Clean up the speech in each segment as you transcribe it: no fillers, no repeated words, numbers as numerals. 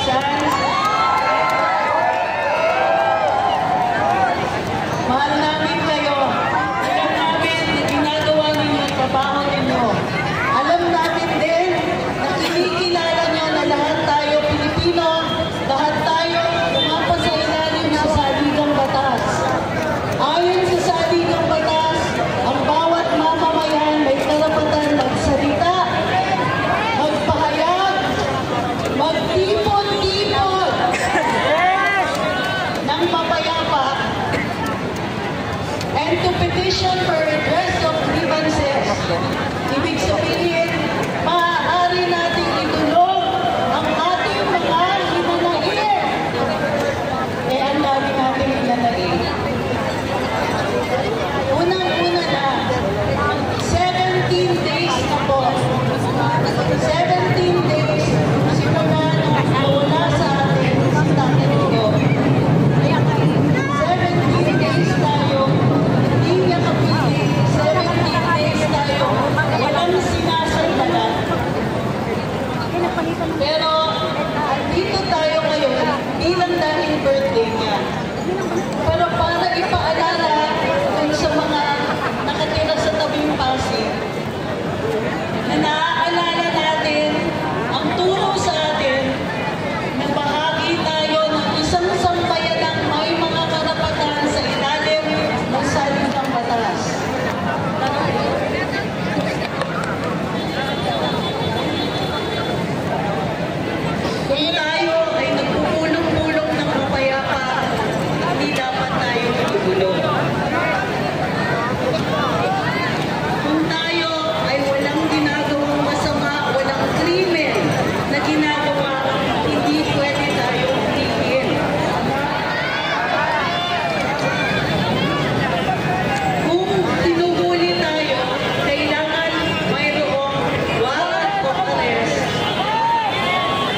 kapulisan. Mahal namin kayo. Alam namin na ginagawa ninyo ang trabaho ninyo. Alam namin din na kinikilala nyo na lahat tayo Pilipino, lahat tayo umapa sa ilalim sa saligang batas. Ayon sa saligang batas, ang bawat mamamayan may karapatan magsalita, magpahayag, magtipon-tipon ng mapayapa, and to petition for redress of grievances. Ibig sabihin, maaari natin itulog ang ating mga hinanain. Eh, ang dami natin hinanain. Unang-una na, 17 days na po. 17 days simula nung nawala sa atin si Tatay Diggo. 17 days tayo, hindi niya kapiling. 17 days tayo, walang sinasandalan. Pero, andito tayo ngayon, ilang dahil birthday niya. Pero para ipaalala dun sa mga nakatira sa tabing Pasig, na naaalala natin ang turo sa atin na bahagi tayo ng isang sambayanang may mga karapatan sa ilalim ng saligang batas. Kung tayo ay nagpupulong-pulong ng mapayapa, hindi dapat tayo magugulong. Kung tayo ay walang ginagawang masama, walang krimen na ginagawa, hindi pwede tayo tigil. Kung tinuhuli tayo, kailangan mayroong warrant of arrest.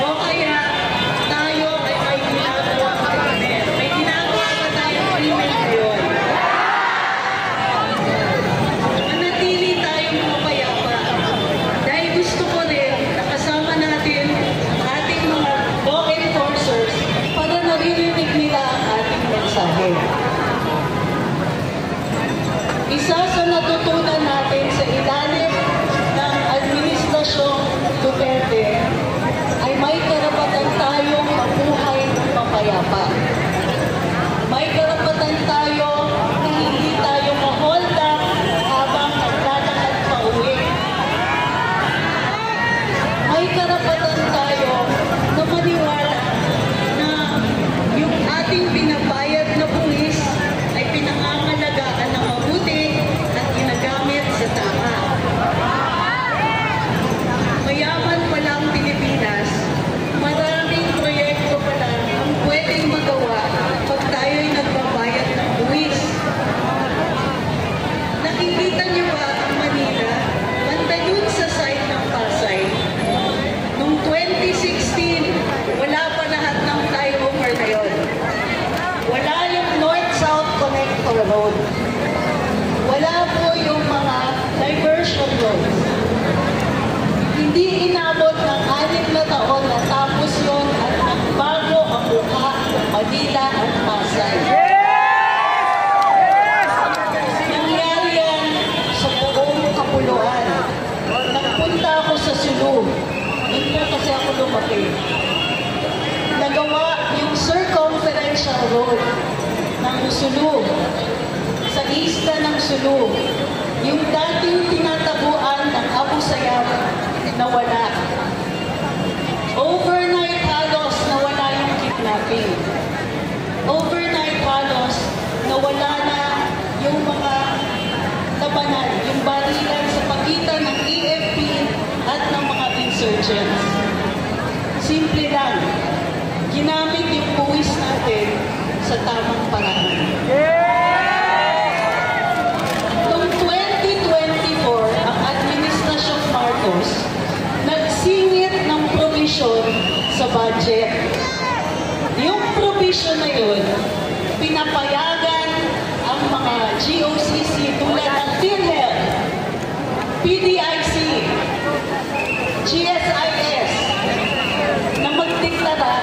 O kaya tayo ay may ginagawang krimen. May ginagawa ba tayong krimen ngayon? Manatili tayong mapayapa. Dahil gusto ko rin nakasama natin ang ating mga law enforcers para naririnig nila ang ating mensahe. Isa sa natutunan natin sa ilalim ng Administrasyong Duterte ay may karapatan tayong mabuhay ng mapayapa. May karapatan tayo na hindi tayo ma-hold up habang naglalakad pa uwi. May karapatan tayo na maniwala na yung ating pinabayad na buwis ay pinangangalagaan ng mabuti at ginagamit sa tama. Mayaman pala ang Pilipinas, maraming proyekto pala ang pwedeng magawa pag tayo'y nagbabayad ng buwis. Nakikita niyo ba ang Manila? Banda yun sa side ng Pasay. Noong 2016, wala pa lahat ng flyover na yun. Wala yung North-South Connector Road. Wala po yung mga diversion roads. Hindi inabot ng 6 na taon na tapos yun at nagbago ang mukha ng Manila at Pasay. Nangyari yan sa buong Kapuluan. Nagpunta ako sa Sulu. Hindi kasi ako lumaki. Nagawa yung circumferential road ng Sulu. Sa isla ng Sulu. Yung dating tinatabuan ng Abu Sayyaf nawala. Overnight halos nawala yung kidnapping. Overnight halos nawala na yung mga labanan, yung barilan sa pagitan ng AFP at ng mga insurgents. Simple lang. Ginamit yung buwis natin sa tamang paraan. Noong 2024, ang Administrasyong Marcos nagsingit ng provision sa budget. Yung provision na yun, pinapayagan ang mga GOCC tulad ng PhilHealth, PDIC, GSIS na magdeklara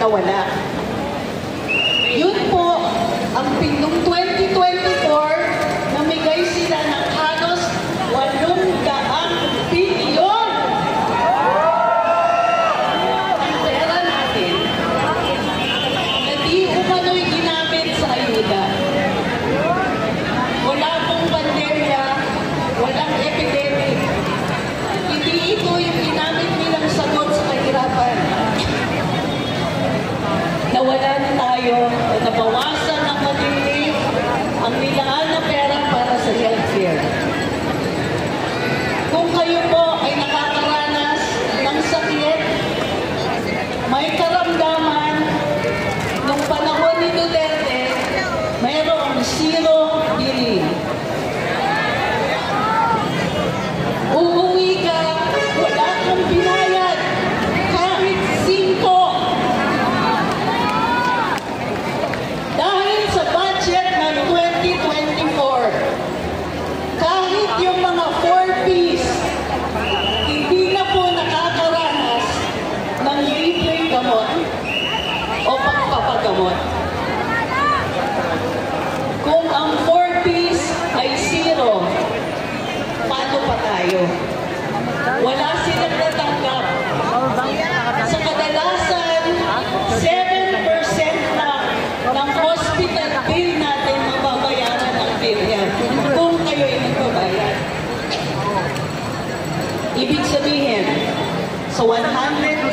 nawala. Yun po, ang noong 2024, namigay sila ng halos 800 bilyon ang pera natin na di umano'y ginamit sa ayuda. Wala pong pandemya, walang epidemic. Hindi ito yung ginamit nilang sagot sa kahirapan. Nawala na tayo, nabawasan ng matindi ang nilaan na pera para sa healthcare. Kung kayo po ay nakakaranas ng sakit, may karamdaman, nung panahon ni Duterte, mayroong zero billing. Uuwi ka, wala kang binayad, kahit 5. Dahil sa budget ng 2024, kahit yung mga 4Ps, hindi na po nakakaranas ng libreng gamot o pagpapagamot. Kung ang 4Ps ay 0, paano pa tayo? Wala silang natanggap. Sa kadalasan, 7% lang ng hospital bill natin mababayaran ng PhilHealth kung kayo ay nagbabayad. Ibig sabihin, sa 100,000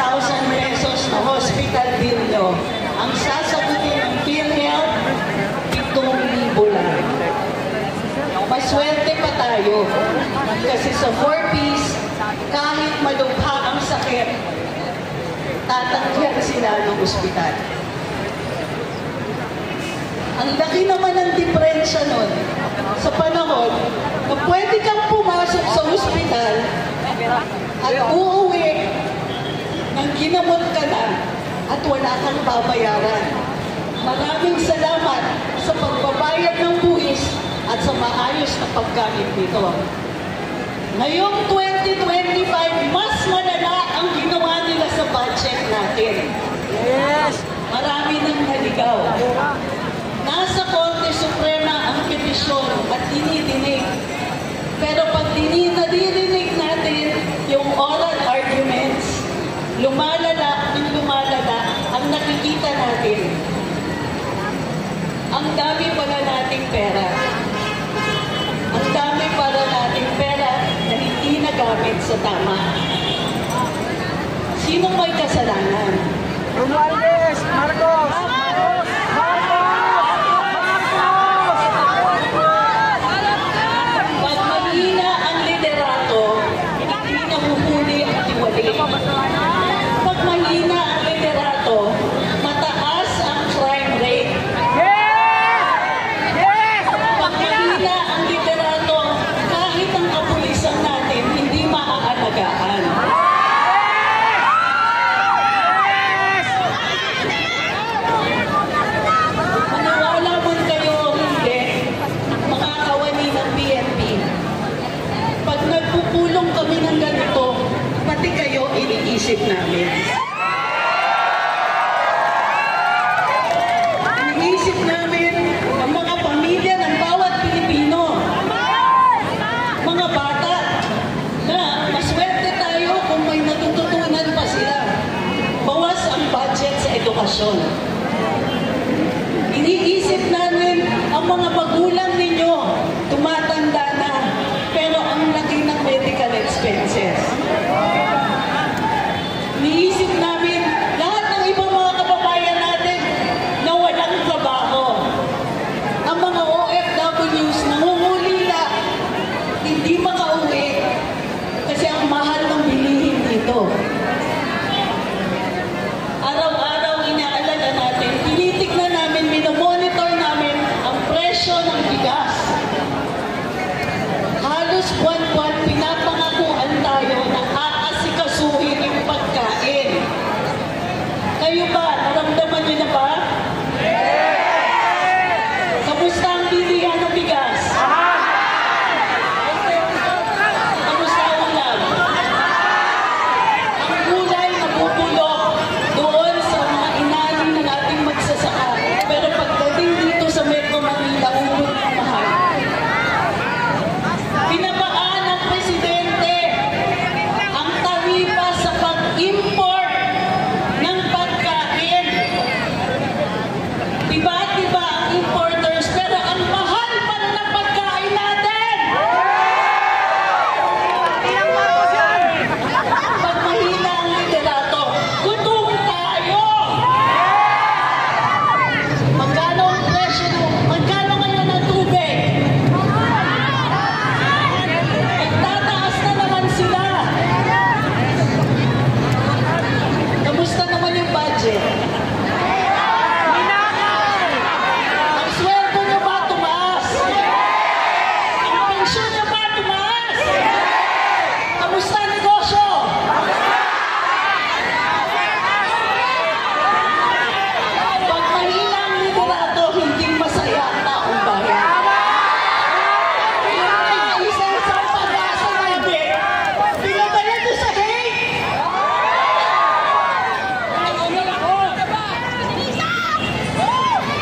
pesos na hospital bill nyo, ang sasagutin ng PhilHealth, 7,000 lang. Maswerte pa tayo kasi sa 4Ps, kahit malubha ang sakit, tatanggihan sila ng ospital. Ang laki naman ng diferensya nun sa panahon na pwede kang pumasok sa ospital at uuwi nang ginamot ka na at wala kang babayaran. Maraming salamat sa pagbabayad ng buwis at sa maayos na paggamit nito. Ngayong 2025, mas malala ang ginawa nila sa budget natin. Yes! Marami nang naligaw. Nasa Korte Suprema ang petisyon at dinidinig. Pero pag dinidirinig natin yung oral arguments, lumalala ang nakikita natin. Ang dami pala nating pera. Ang dami para nating pera na hindi nagamit sa tama. Sino may kasalanan? Romualdez! Marcos! Pag mahina ang liderato, hindi nahuhuli ang tiwali. Pag mahina ang liderato, mataas ang crime rate. Pag mahina ang liderato, kahit ang kapulisan natin, hindi maaalagaan. Maniwala man kayo o hindi, mga kawani ng PNP, pag nagpupulong kami ng ganito, pati kayo iniisip namin. Iniisip namin ang mga pamilya ng bawat Pilipino. Mga bata na maswerte tayo kung may natututunan pa sila. Bawas ang budget sa edukasyon. Iniisip namin ang mga magulang ninyo, tumatanda na, pero ang laki ng medical expenses. Iniisip namin lahat ng ibang mga kababayan natin na walang trabaho. Ang mga OFWs nangungulila, hindi makauwi kasi ang mahal ng bilihin dito. Araw-araw inaalala Kamusta negosyo? Pag mahina ang liderato, hindi masaya ang taong bayan. Isa-isang pag-asa namin, pinadala ito sa hate.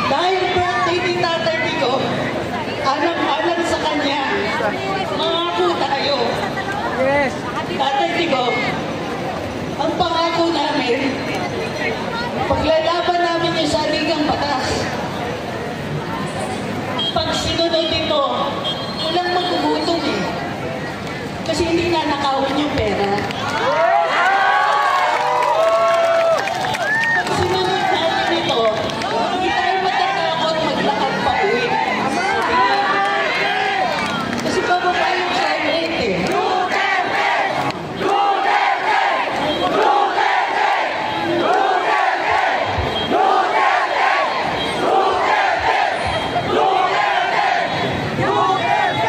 Dahil birthday ni Tatay Tigo, anak-anak sa kanya, mangako tayo. Yes. Tatay Tigo, ang pangako namin, paglalaban namin yung saligang batas. Pag sinunod ito, walang magugutom eh. Kasi hindi nanakawin yung pera. Pag sinunod namin ito, hindi tayo matatakot maglakad pa uwi. Kasi bababa yung crime rate eh.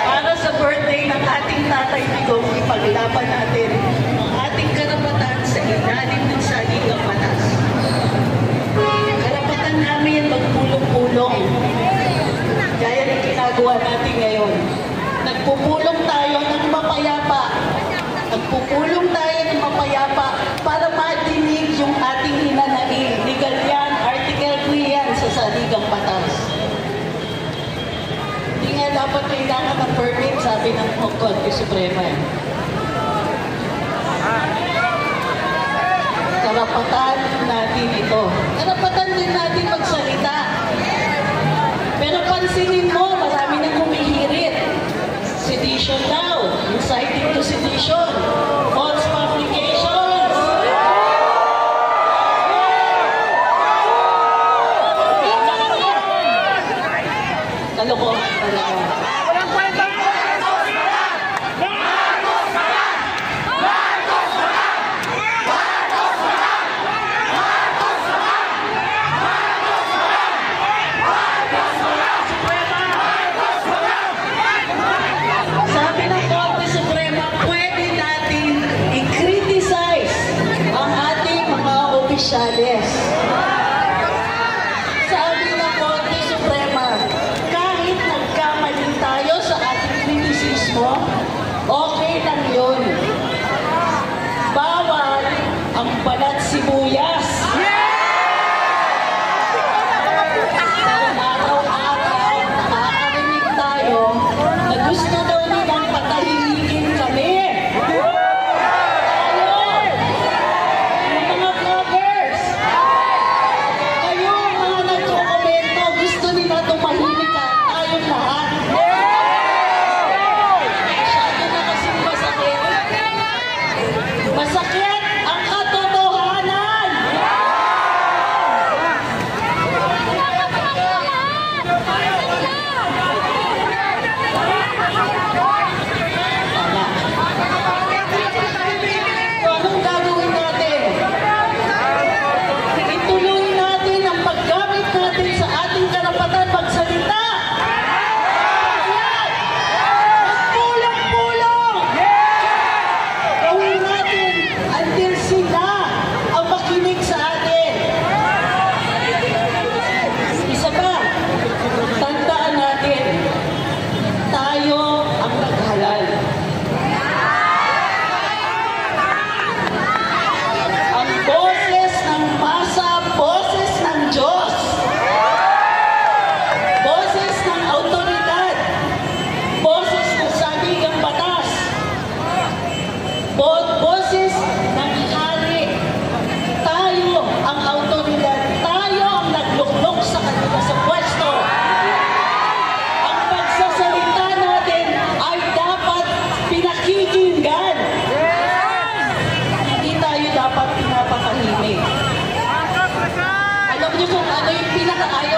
Para sa birthday ng ating Tatay Tigong, ipaglaban natin ang ating karapatan sa ilalim ng saligang batas. Karapatan namin magpulong-pulong. Gaya ng ginagawa natin ngayon. Nagpupulong tayo ng mapayapa. Nagpupulong tayo ng mapayapa para madinig yung ating hinanaing. Legal yan, Article 3 yan sa saligang batas. Hindi nga dapat kailangan ng permit, sabi ng Korte Suprema. Karapatan natin ito. Karapatan din natin magsalita. Pero pansinin mo, marami nang humihirit. Sedition daw, inciting to sedition, false publications. Kalokohan talaga. Walang kwenta. Sabi ng Korte Suprema, pwede natin i-criticize ang ating mga opisyales. Sabi ng Korte Suprema, kahit nagkamali tayo sa ating kritisismo, okay lang yun. Bawal ang balat sibuyas. Araw-araw, nakakarinig tayo na gusto daw nilang patahimikin kami. Tayo, yung mga vloggers, kayo mga nagko-komento, gusto nila tumahimik tayong lahat. Masyado na kasing masakit. Masakit ang katotohanan. Tama. So, anong gagawin natin? Ituloy natin ang paggamit natin sa ating karapatan magsalita. Yan! Magpulong-pulong! Gawin natin until sila ang makinig sa atin. Isa pa, tandaan natin, tayo ang naghalal. Ang boses ng masa, boses ng Diyos. Boses ng autoridad. Boses ng saligang batas. Boses ng hari. Tayo ang autoridad. Tayo ang nagluklok sa kanila sa pwesto. Ang pagsasalita natin ay dapat pinakikinggan. Hindi tayo dapat pinapakahimik. Alam niyo kung ano yung pinakaayaw